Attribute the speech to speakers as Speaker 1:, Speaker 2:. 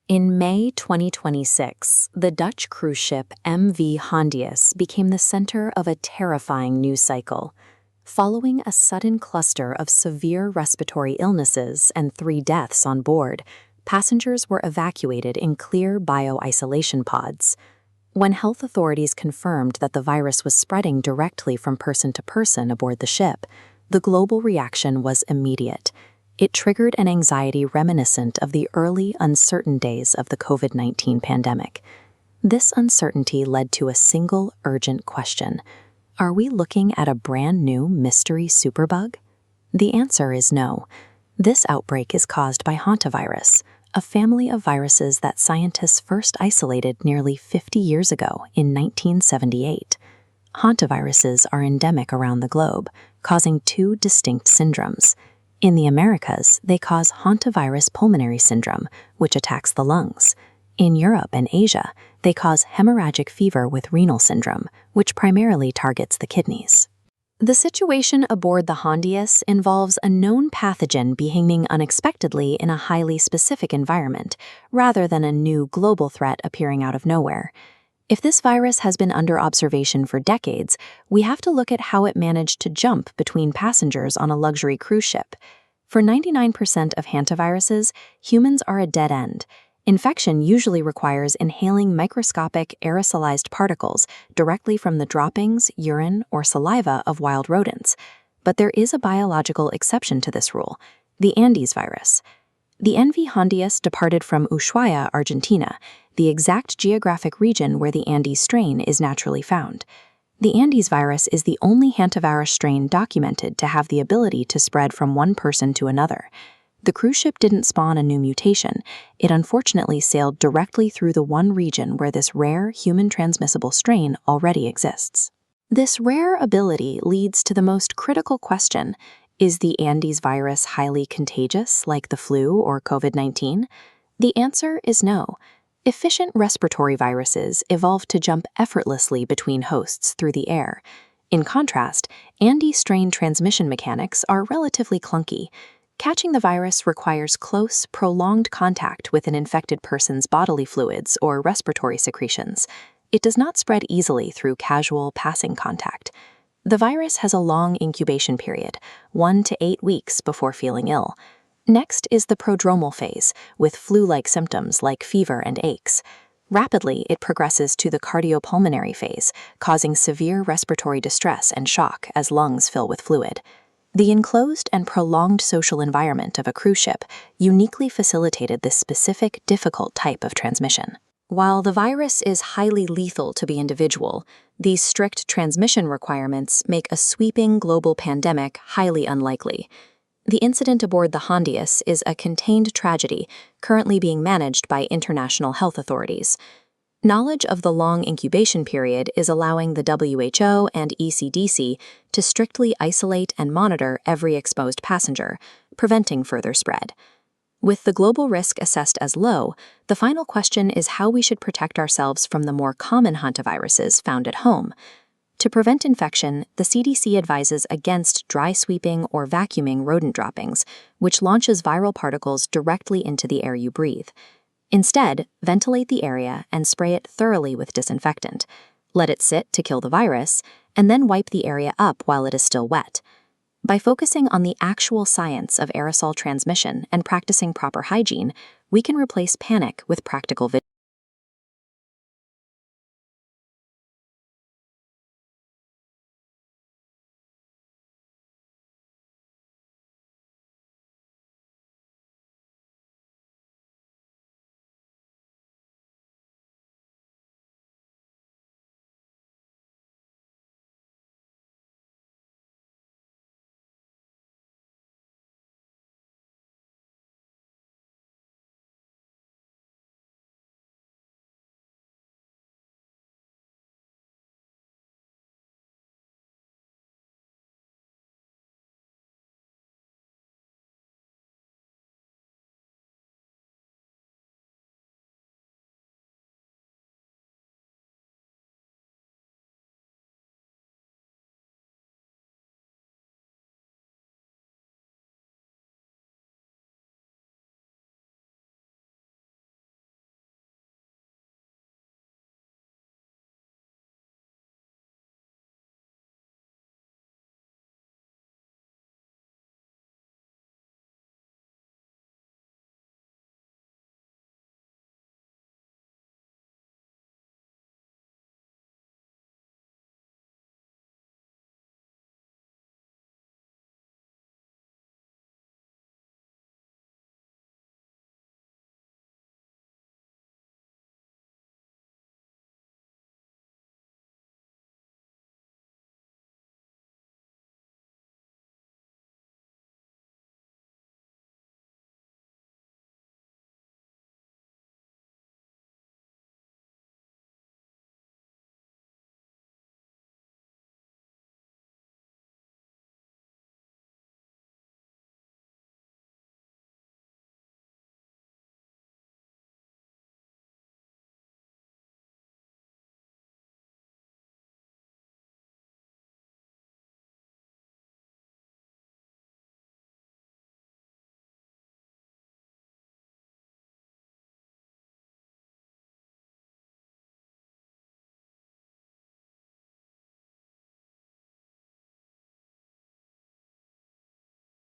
Speaker 1: In May 2026, the Dutch cruise ship MV Hondius became the center of a terrifying news cycle. Following a sudden cluster of severe respiratory illnesses and 3 deaths on board, passengers were evacuated in clear bio-isolation pods. When health authorities confirmed that the virus was spreading directly from person to person aboard the ship, the global reaction was immediate. It triggered an anxiety reminiscent of the early, uncertain days of the COVID-19 pandemic. This uncertainty led to a single, urgent question. Are we looking at a brand new mystery superbug? The answer is no. This outbreak is caused by Hantavirus, a family of viruses that scientists first isolated nearly 50 years ago in 1978. Hantaviruses are endemic around the globe, causing 2 distinct syndromes. In the Americas, they cause Hantavirus pulmonary syndrome, which attacks the lungs. In Europe and Asia, they cause hemorrhagic fever with renal syndrome, which primarily targets the kidneys. The situation aboard the Hondius involves a known pathogen behaving unexpectedly in a highly specific environment, rather than a new global threat appearing out of nowhere. If this virus has been under observation for decades, we have to look at how it managed to jump between passengers on a luxury cruise ship. For 99% of hantaviruses, humans are a dead end. Infection usually requires inhaling microscopic aerosolized particles directly from the droppings, urine, or saliva of wild rodents. But there is a biological exception to this rule: the Andes virus. The MV Hondius departed from Ushuaia, Argentina, the exact geographic region where the Andes strain is naturally found. The Andes virus is the only hantavirus strain documented to have the ability to spread from one person to another. The cruise ship didn't spawn a new mutation. It unfortunately sailed directly through the one region where this rare human-transmissible strain already exists. This rare ability leads to the most critical question: is the Andes virus highly contagious, like the flu or COVID-19? The answer is no. Efficient respiratory viruses evolved to jump effortlessly between hosts through the air. In contrast, Andes strain transmission mechanics are relatively clunky. Catching the virus requires close, prolonged contact with an infected person's bodily fluids or respiratory secretions. It does not spread easily through casual, passing contact. The virus has a long incubation period, 1 to 8 weeks before feeling ill. Next is the prodromal phase, with flu-like symptoms like fever and aches. Rapidly, it progresses to the cardiopulmonary phase, causing severe respiratory distress and shock as lungs fill with fluid. The enclosed and prolonged social environment of a cruise ship uniquely facilitated this specific, difficult type of transmission. While the virus is highly lethal to the individual, these strict transmission requirements make a sweeping global pandemic highly unlikely. The incident aboard the Hondius is a contained tragedy currently being managed by international health authorities. Knowledge of the long incubation period is allowing the WHO and ECDC to strictly isolate and monitor every exposed passenger, preventing further spread. With the global risk assessed as low, the final question is how we should protect ourselves from the more common hantaviruses found at home. To prevent infection, the CDC advises against dry sweeping or vacuuming rodent droppings, which launches viral particles directly into the air you breathe. Instead, ventilate the area and spray it thoroughly with disinfectant. Let it sit to kill the virus, and then wipe the area up while it is still wet. By focusing on the actual science of aerosol transmission and practicing proper hygiene, we can replace panic with practical vigilance.